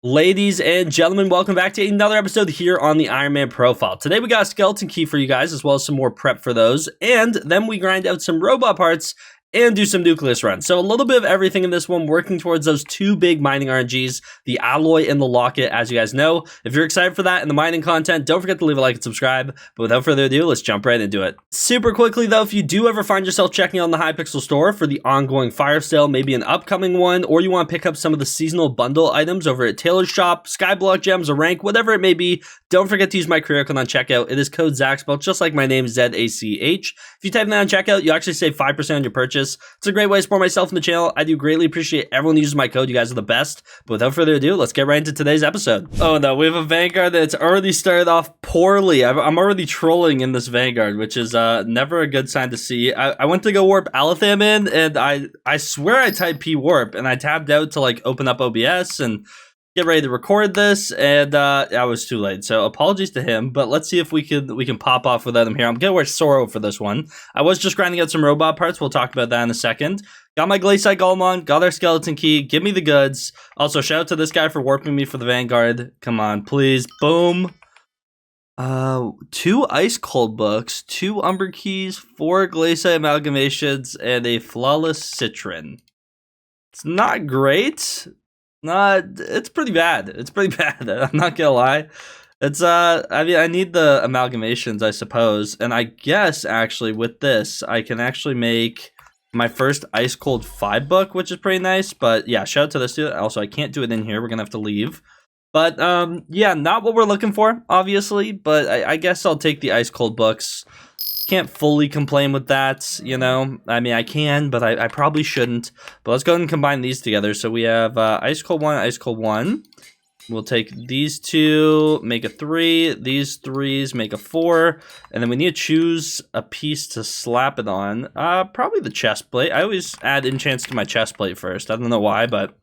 Ladies and gentlemen, welcome back to another episode here on the Ironman Profile. Today we got a skeleton key for you guys, as well as some more prep for those, and then we grind out some robot parts and do some Nucleus Run. So a little bit of everything in this one, working towards those two big mining RNGs, the alloy and the locket, as you guys know. If you're excited for that and the mining content, don't forget to leave a like and subscribe. But without further ado, let's jump right into it. Super quickly though, if you do ever find yourself checking on the Hypixel store for the ongoing fire sale, maybe an upcoming one, or you want to pick up some of the seasonal bundle items over at Taylor's Shop, Skyblock Gems, or Rank, whatever it may be, don't forget to use my career code on checkout. It is code ZACH, spelled just like my name, ZACH. If you type that on checkout, you actually save 5% on your purchase. It's a great way to support myself and the channel. I do greatly appreciate everyone who uses my code. You guys are the best. But without further ado, let's get right into today's episode. Oh no, we have a Vanguard that's already started off poorly. I'm already trolling in this Vanguard, which is never a good sign to see. I went to go warp Aletham in, and I swear I typed P warp, and I tabbed out to like open up OBS and get ready to record this, and I was too late. So apologies to him, but let's see if we can pop off without him here. I'm gonna wear Sorrow for this one. I was just grinding out some robot parts. We'll talk about that in a second. Got my Glaciite Golem on, got our skeleton key. Give me the goods. Also, shout out to this guy for warping me for the Vanguard. Come on, please. Boom. 2 ice cold books, 2 umber keys, 4 Glaciite amalgamations, and a flawless citron. It's not great. It's pretty bad. It's pretty bad. I'm not gonna lie. It's I mean, I need the amalgamations, I suppose, and I guess actually with this, I can actually make my first ice cold 5 book, which is pretty nice. But yeah, shout out to this dude. Also, I can't do it in here. We're gonna have to leave. But yeah, not what we're looking for, obviously. But I guess I'll take the ice cold books. Can't fully complain with that, you know. I mean, I can, but I probably shouldn't. But let's go ahead and combine these together. So we have ice cold 1, ice cold 1. We'll take these 2, make a 3. These 3s make a 4, and then we need to choose a piece to slap it on. Probably the chest plate. I always add enchants to my chest plate first. I don't know why, but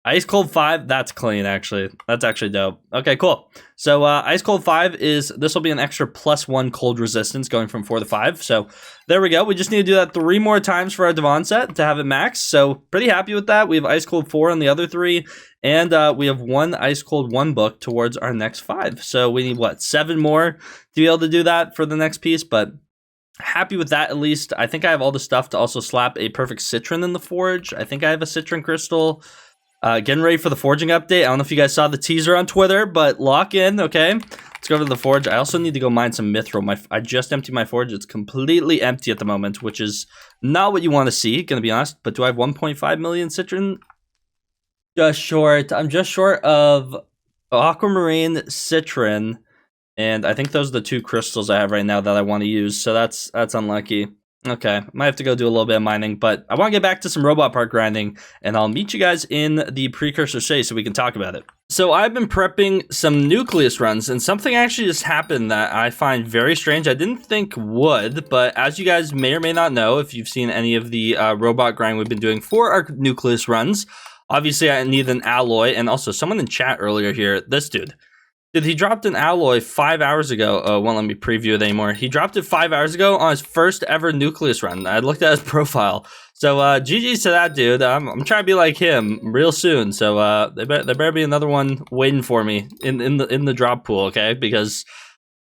ice cold 5, that's clean, actually. That's actually dope. Okay, cool. So ice cold 5 is, this will be an extra +1 cold resistance going from 4 to 5. So there we go. We just need to do that 3 more times for our Devon set to have it max. So pretty happy with that. We have ice cold 4 on the other 3, and we have 1 ice cold 1 book towards our next 5. So we need, what, 7 more to be able to do that for the next piece, but happy with that at least. I think I have all the stuff to also slap a perfect citron in the forge. I think I have a citron crystal. Getting ready for the forging update. I don't know if you guys saw the teaser on Twitter, but lock in, okay? Let's go over to the forge. I also need to go mine some mithril. I just emptied my forge. It's completely empty at the moment, which is not what you want to see, gonna be honest. But do I have 1.5 million citron? Just short. I'm just short of aquamarine, citron, and I think those are the 2 crystals I have right now that I want to use. So that's unlucky. Okay, might have to go do a little bit of mining, but I want to get back to some robot part grinding, and I'll meet you guys in the precursor stage so we can talk about it. So I've been prepping some Nucleus runs, and something actually just happened that I find very strange. I didn't think would, but as you guys may or may not know, if you've seen any of the robot grind we've been doing for our Nucleus runs, obviously I need an alloy, and also someone in chat earlier here, this dude. He dropped an alloy 5 hours ago. Oh, won't let me preview it anymore. He dropped it 5 hours ago on his first ever Nucleus run. I looked at his profile. So GG's to that dude. I'm trying to be like him real soon. So there better be another one waiting for me in the drop pool, okay? Because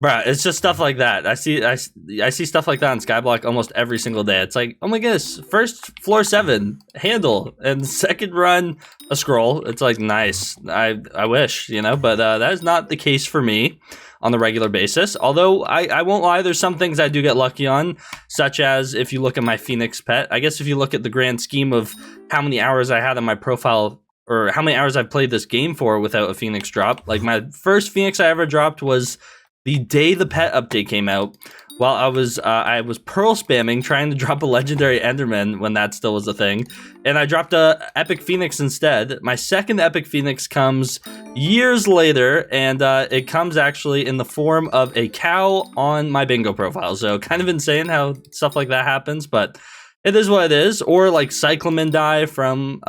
bruh, it's just stuff like that. I see stuff like that on Skyblock almost every single day. It's like, oh my goodness, first floor 7 handle, and second run a scroll. It's like, nice. I wish, you know, but that is not the case for me on the regular basis. Although I won't lie, there's some things I do get lucky on, such as if you look at my Phoenix pet. I guess if you look at the grand scheme of how many hours I had on my profile, or how many hours I've played this game for without a Phoenix drop, like my first Phoenix I ever dropped was the day the pet update came out, while I was pearl spamming trying to drop a legendary Enderman when that still was a thing, and I dropped a epic Phoenix instead. My second epic Phoenix comes years later, and it comes actually in the form of a cow on my bingo profile. So kind of insane how stuff like that happens, but it is what it is. Or like Cyclamen die from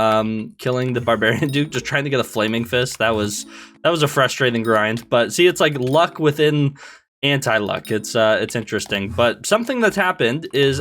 killing the Barbarian Duke, just trying to get a Flaming Fist. That was a frustrating grind. But see, it's like luck within anti-luck. It's interesting. But something that's happened is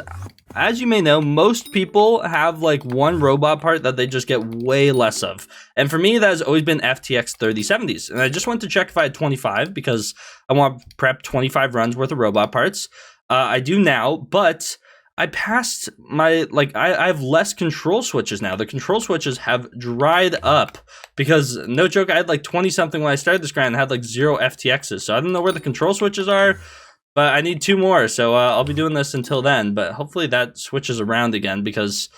as you may know, most people have like one robot part that they just get way less of. And for me, that has always been FTX 3070s. And I just went to check if I had 25 because I want to prep 25 runs worth of robot parts. I do now, but I passed my, like, I have less control switches now. The control switches have dried up because, no joke, I had like 20 something when I started this grind and had like 0 FTXs. So I don't know where the control switches are, but I need 2 more. So I'll be doing this until then, but hopefully that switches around again because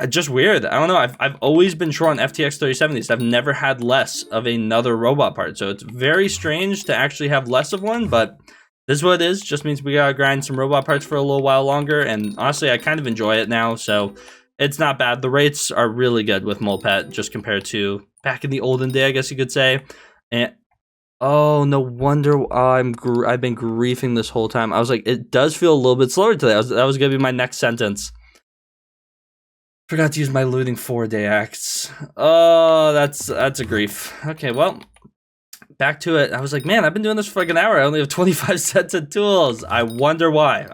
just weird. I don't know. I've always been short on FTX 3070s. I've never had less of another robot part. So it's very strange to actually have less of one, but this is what it is. Just means we gotta grind some robot parts for a little while longer. And honestly, I kind of enjoy it now. So it's not bad. The rates are really good with Molpet just compared to back in the olden day, I guess you could say. And oh, no wonder I've been griefing this whole time. I was like, it does feel a little bit slower today. That was gonna be my next sentence. Forgot to use my looting 4-day acts. Oh, that's a grief. Okay, well, back to it. I was like, man, I've been doing this for like an hour. I only have 25 sets of tools. I wonder why.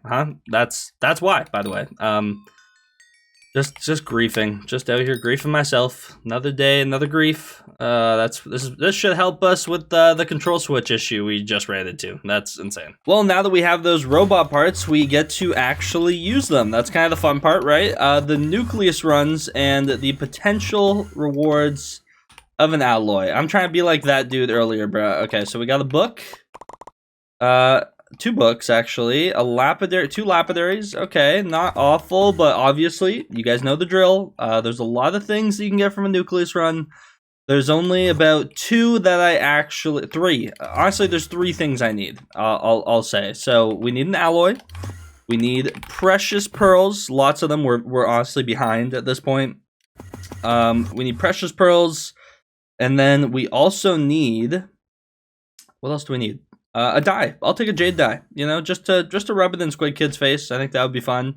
Huh? That's why, by the way. Just griefing. Just out here griefing myself. Another day, another grief. This should help us with the control switch issue we just ran into. That's insane. Well, now that we have those robot parts, we get to actually use them. That's kind of the fun part, right? The Nucleus runs and the potential rewards of an alloy. I'm trying to be like that dude earlier, bro. Okay, so we got a book. 2 books, actually. A lapidary, 2 lapidaries. Okay, not awful, but obviously, you guys know the drill. There's a lot of things that you can get from a Nucleus run. There's only about 2 that I actually... 3. Honestly, there's 3 things I need, I'll say. So, we need an alloy. We need precious pearls. Lots of them. We're honestly behind at this point. We need precious pearls. And then we also need... What else do we need? A dye. I'll take a jade dye, you know, just to rub it in Squid Kid's face. I think that would be fun.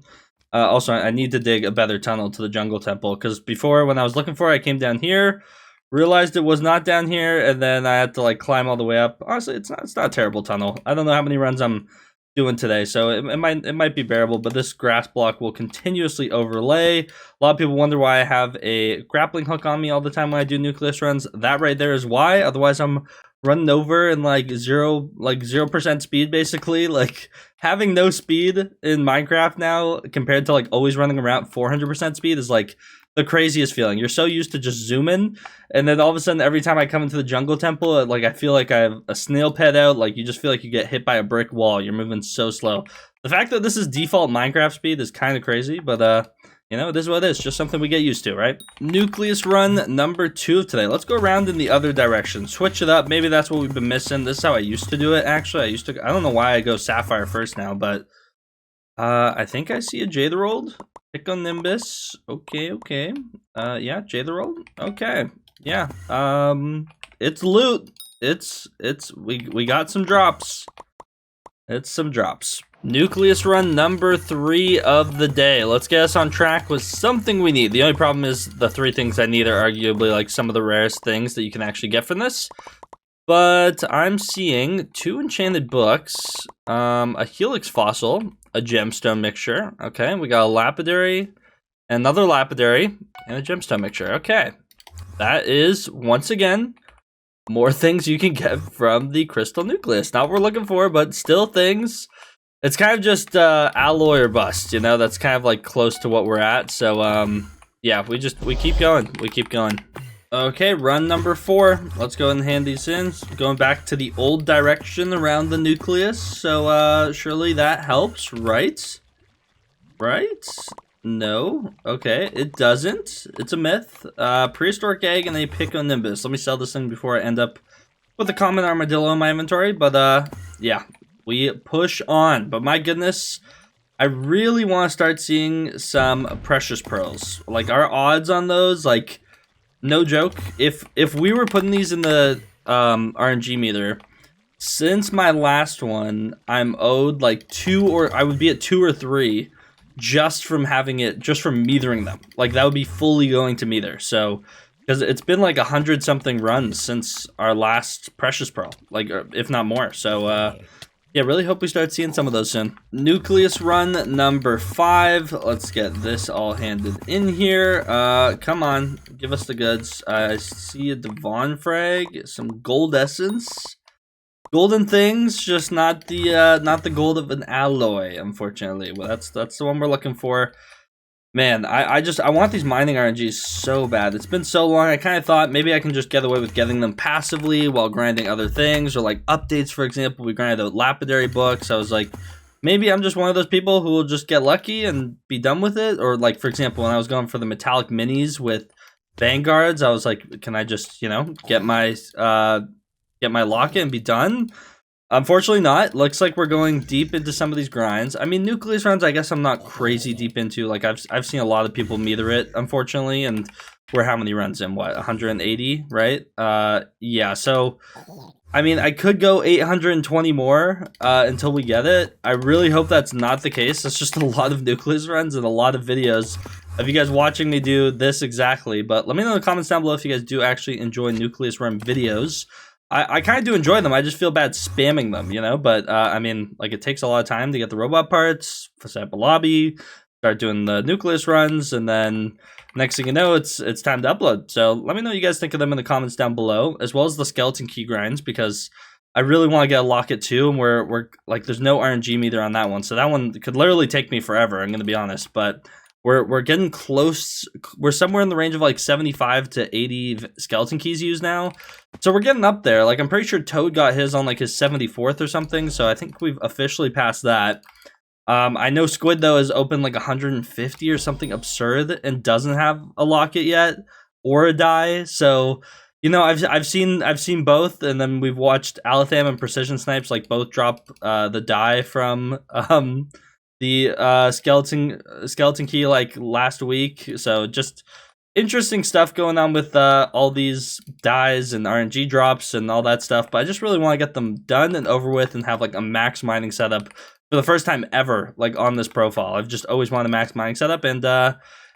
Also, I need to dig a better tunnel to the jungle temple, because before, when I was looking for it, I came down here, realized it was not down here, and then I had to like climb all the way up. Honestly, it's not a terrible tunnel. I don't know how many runs I'm doing today, so it might be bearable, but this grass block will continuously overlay. A lot of people wonder why I have a grappling hook on me all the time when I do Nucleus runs. That right there is why. Otherwise, I'm running over in like 0% speed, basically. Like having no speed in Minecraft now compared to like always running around 400% speed is like the craziest feeling. You're so used to just zooming, and then all of a sudden, every time I come into the jungle temple, like I feel like I have a snail pet out. Like you just feel like you get hit by a brick wall. You're moving so slow. The fact that this is default Minecraft speed is kind of crazy, but you know, this is what it is. Just something we get used to, right? Nucleus run number 2 of today. Let's go around in the other direction. Switch it up. Maybe that's what we've been missing. This is how I used to do it, actually. I don't know why I go Sapphire first now, but I think I see a Jade Rolled. Pico Nimbus. Okay. Yeah, Jade Rolled. Okay. Yeah. It's loot. We got some drops. It's some drops. Nucleus run number 3 of the day. Let's get us on track with something we need. The only problem is the 3 things I need are arguably like some of the rarest things that you can actually get from this. But I'm seeing 2 enchanted books, a helix fossil, a gemstone mixture. Okay, we got a lapidary, another lapidary, and a gemstone mixture. Okay, that is, once again, more things you can get from the crystal nucleus. Not what we're looking for, but still things. It's kind of just alloy or bust, you know? That's kind of like close to what we're at. So, yeah, we keep going. We keep going. Okay, run number 4. Let's go ahead and hand these in. Going back to the old direction around the nucleus. So, surely that helps, right? Right? No. Okay, it doesn't. It's a myth. Prehistoric egg and a Pico Nimbus. Let me sell this thing before I end up with a common armadillo in my inventory. But, yeah, we push on. But my goodness, I really want to start seeing some precious pearls. Like, our odds on those, like, no joke. If we were putting these in the RNG meter, since my last one, I'm owed like 2, or I would be at 2 or 3 just from having it, just from metering them. Like that would be fully going to meter. So, because it's been like 100 something runs since our last precious pearl, like if not more. So Yeah, really hope we start seeing some of those soon. Nucleus Run number 5. Let's get this all handed in here. Come on, give us the goods. I see a Devon frag, some gold essence. Golden things, just not the gold of an alloy, unfortunately. Well, that's the one we're looking for. Man, I want these mining RNGs so bad. It's been so long. I kind of thought maybe I can just get away with getting them passively while grinding other things, or like updates, for example. We grinded out lapidary books. I was like, maybe I'm just one of those people who will just get lucky and be done with it. Or like, for example, when I was going for the metallic minis with Vanguards, I was like, can I just, you know, get my lock-in and be done? Unfortunately not. Looks like we're going deep into some of these grinds. I mean, Nucleus Runs, I guess I'm not crazy deep into. Like, I've seen a lot of people meter it, unfortunately, and we're how many runs in? What, 180, right? Yeah, so, I mean, I could go 820 more until we get it. I really hope that's not the case. That's just a lot of Nucleus Runs and a lot of videos of you guys watching me do this exactly. But let me know in the comments down below if you guys do actually enjoy Nucleus Run videos. I kind of do enjoy them. I just feel bad spamming them, you know? But, I mean, like, it takes a lot of time to get the robot parts, set up a lobby, start doing the Nucleus Runs, and then next thing you know, it's time to upload. So let me know what you guys think of them in the comments down below, as well as the skeleton key grinds, because I really want to get a locket too, and we're like, there's no RNG meter on that one. So that one could literally take me forever, I'm going to be honest. But we're getting close. We're somewhere in the range of like 75 to 80 skeleton keys used now. So we're getting up there. Like, I'm pretty sure Toad got his on like his 74th or something. So I think we've officially passed that. I know Squid though is open like 150 or something absurd and doesn't have a locket yet or a die. So, you know, I've seen both, and then we've watched Alatham and Precision Snipes like both drop the die from the skeleton key like last week. So just interesting stuff going on with all these dies and RNG drops and all that stuff. But I just really want to get them done and over with and have like a max mining setup for the first time ever, like on this profile. I've just always wanted a max mining setup, and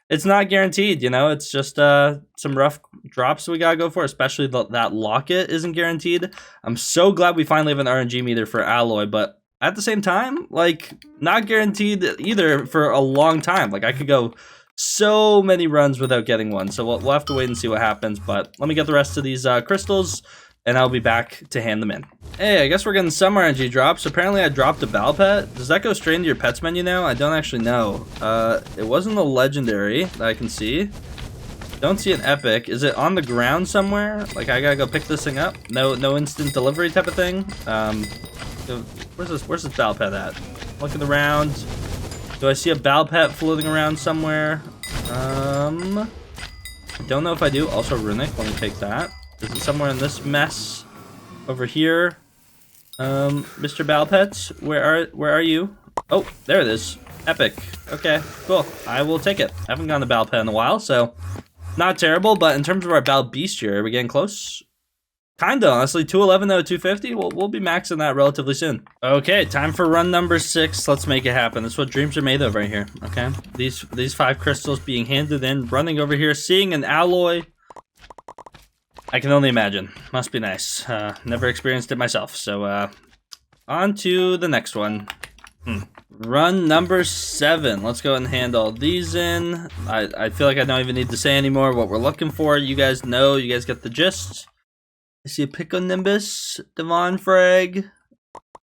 it's not guaranteed, you know. It's just some rough drops we gotta go for, especially that locket isn't guaranteed. I'm so glad we finally have an RNG meter for alloy, but at the same time, like, not guaranteed either for a long time. Like, I could go so many runs without getting one. So we'll have to wait and see what happens. But let me get the rest of these crystals, and I'll be back to hand them in. Hey, I guess we're getting some RNG drops. Apparently, I dropped a Bal Pet. Does that go straight into your pets menu now? I don't actually know. It wasn't a legendary that I can see. Don't see an epic. Is it on the ground somewhere? Like, I gotta go pick this thing up? No instant delivery type of thing? Where's this Bal Pet at? Looking around. Do I see a Bal Pet floating around somewhere? I don't know if I do. Also runic. Let me take that. Is it somewhere in this mess over here? Mr. Bal Pets, where are you? Oh, there it is. Epic. Okay, cool. I will take it. I haven't gone to Bal Pet in a while, so not terrible. But in terms of our Bal Bestiary, are we getting close? Kinda, honestly. 211 out of 250. We'll be maxing that relatively soon. Okay, time for run number 6. Let's make it happen. That's what dreams are made of right here. Okay, these 5 crystals being handed in, running over here, seeing an alloy. I can only imagine. Must be nice. Never experienced it myself. So on to the next one. Run number 7. Let's go ahead and hand all these in. I feel like I don't even need to say anymore what we're looking for. You guys know. You guys get the gist. I see a Pico Nimbus, Devon Frag,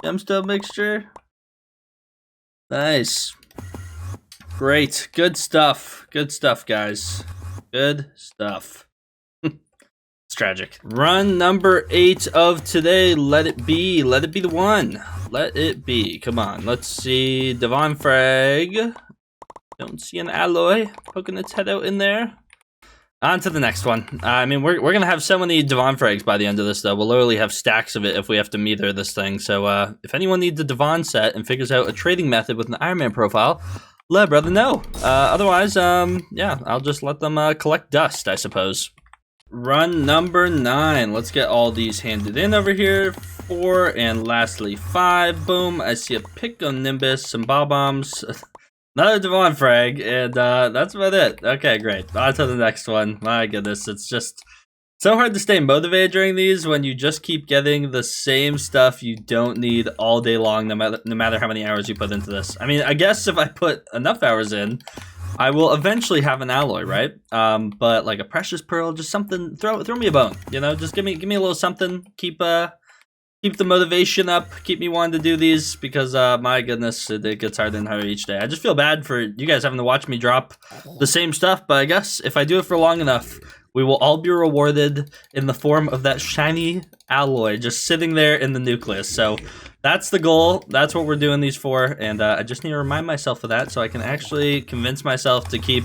Gemstone Mixture. Nice. Great. Good stuff. Good stuff, guys. Good stuff. It's tragic. Run number 8 of today. Let it be. Let it be the one. Let it be. Come on. Let's see. Devon Frag. Don't see an alloy poking its head out in there. On to the next one. I mean, we're going to have so many Devon frags by the end of this, though. We'll literally have stacks of it if we have to meter this thing. So if anyone needs a Devon set and figures out a trading method with an Ironman profile, let brother know. Otherwise, yeah, I'll just let them collect dust, I suppose. Run number 9. Let's get all these handed in over here. 4, and lastly 5. Boom. I see a Pico Nimbus, some Bob-Bombs. Another Devon frag, and that's about it. Okay, great. On to the next one. My goodness, it's So hard to stay motivated during these when you just keep getting the same stuff you don't need all day long, no matter how many hours you put into this. I mean, I guess if I put enough hours in, I will eventually have an alloy, right? But like a precious pearl, just something, throw me a bone, you know? Just give me a little something, keep the motivation up, keep me wanting to do these, because my goodness, it gets harder and harder each day. I just feel bad for you guys having to watch me drop the same stuff, but I guess if I do it for long enough, we will all be rewarded in the form of that shiny alloy just sitting there in the nucleus. So that's the goal. That's what we're doing these for, and I just need to remind myself of that so I can actually convince myself to keep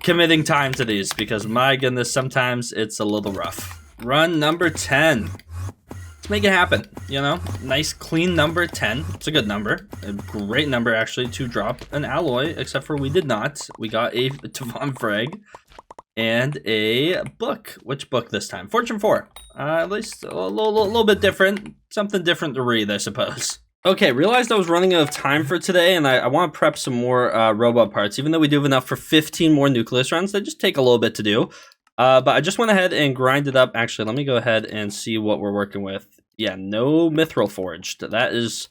committing time to these, because my goodness, sometimes it's a little rough. Run number 10. Let's make it happen, you know? Nice, clean number 10. It's a good number. A great number, actually, to drop an alloy, except for we did not. We got a Tavon Frag and a book. Which book this time? Fortune 4. At least a little bit different. Something different to read, I suppose. Okay, realized I was running out of time for today, and I want to prep some more robot parts. Even though we do have enough for 15 more Nucleus runs, they just take a little bit to do. But I just went ahead and grinded up. Actually, let me go ahead and see what we're working with. Yeah, no mithril forged. That is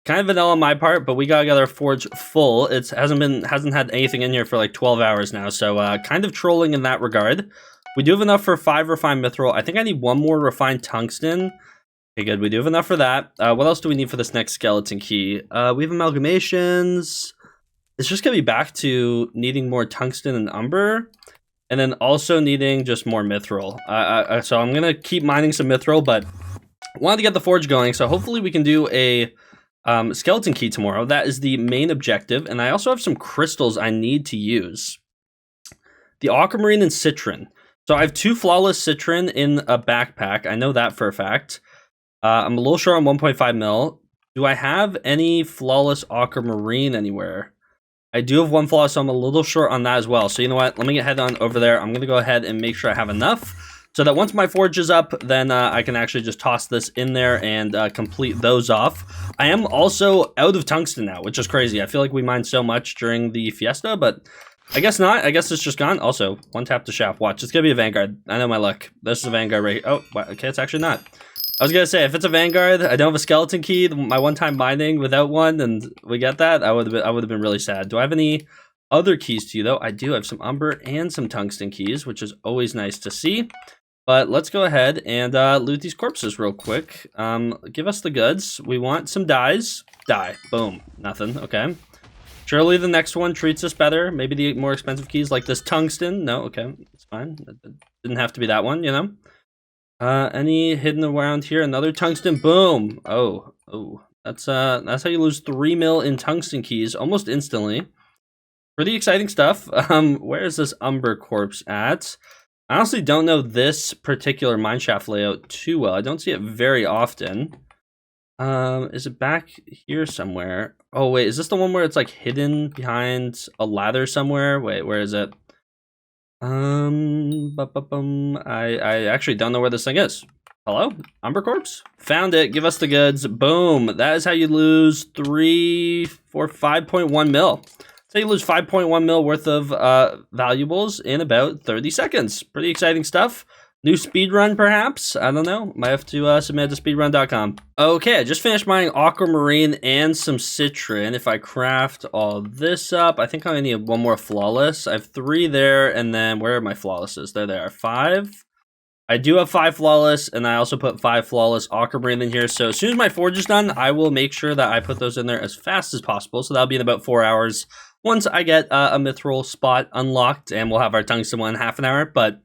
kind of vanilla on my part, but we gotta get our forge full. It hasn't had anything in here for like 12 hours now, so kind of trolling in that regard. We do have enough for 5 refined mithril. I think I need 1 more refined tungsten. Okay, good. We do have enough for that. What else do we need for this next skeleton key? We have amalgamations. It's just gonna be back to needing more tungsten and umber, and then also needing just more mithril. So I'm gonna keep mining some mithril, but wanted to get the forge going, so hopefully we can do a skeleton key tomorrow. That is the main objective, and I also have some crystals I need to use. The aquamarine and citron. So I have 2 flawless citron in a backpack. I know that for a fact. I'm a little short on 1.5 mil. Do I have any flawless aquamarine anywhere? I do have 1 flawless, so I'm a little short on that as well. So you know what? Let me head on over there. I'm going to go ahead and make sure I have enough, so that once my forge is up, then I can actually just toss this in there and complete those off. I am also out of tungsten now, which is crazy. I feel like we mined so much during the fiesta, but I guess not. I guess it's just gone. Also, 1 tap to shaft. Watch, it's going to be a Vanguard. I know my luck. This is a Vanguard right here. Oh, okay, it's actually not. I was going to say, if it's a Vanguard, I don't have a skeleton key, my one-time mining without one, and we get that, I would have been really sad. Do I have any other keys to you, though? I do have some umber and some tungsten keys, which is always nice to see. But let's go ahead and loot these corpses real quick. Give us the goods. We want some dyes. Dye. Boom. Nothing. Okay. Surely the next one treats us better. Maybe the more expensive keys like this tungsten. No. Okay. It's fine. It didn't have to be that one, you know. Any hidden around here? Another tungsten. Boom. Oh. That's how you lose 3 mil in tungsten keys almost instantly. Pretty exciting stuff. Where is this umber corpse at? I honestly don't know this particular mineshaft layout too well. I don't see it very often. Is it back here somewhere? Oh, wait, is this the one where it's like hidden behind a ladder somewhere? Wait, where is it? I actually don't know where this thing is. Hello? Umber Corpse? Found it. Give us the goods. Boom. That is how you lose 5.1 mil. So you lose 5.1 mil worth of valuables in about 30 seconds. Pretty exciting stuff. New speedrun, perhaps? I don't know. Might have to submit to speedrun.com. Okay, I just finished mining aquamarine and some citron. If I craft all this up, I think I only need 1 more flawless. I have 3 there, and then where are my flawlesses? There they are. 5. I do have 5 flawless, and I also put 5 flawless aquamarine in here. So as soon as my forge is done, I will make sure that I put those in there as fast as possible. So that'll be in about 4 hours. Once I get a mithril spot unlocked, and we'll have our tungsten one in half an hour. But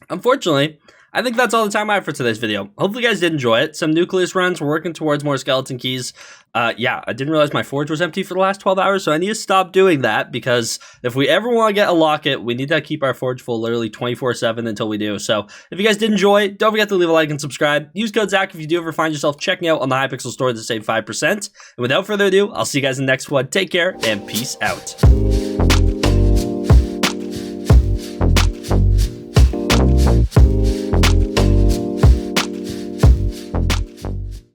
unfortunately, I think that's all the time I have for today's video. Hopefully you guys did enjoy it. Some Nucleus runs. We're working towards more skeleton keys. Yeah, I didn't realize my forge was empty for the last 12 hours, so I need to stop doing that, because if we ever want to get a locket, we need to keep our forge full literally 24/7 until we do. So if you guys did enjoy, don't forget to leave a like and subscribe. Use code Zach if you do ever find yourself checking out on the Hypixel store to save 5%. And without further ado, I'll see you guys in the next one. Take care and peace out.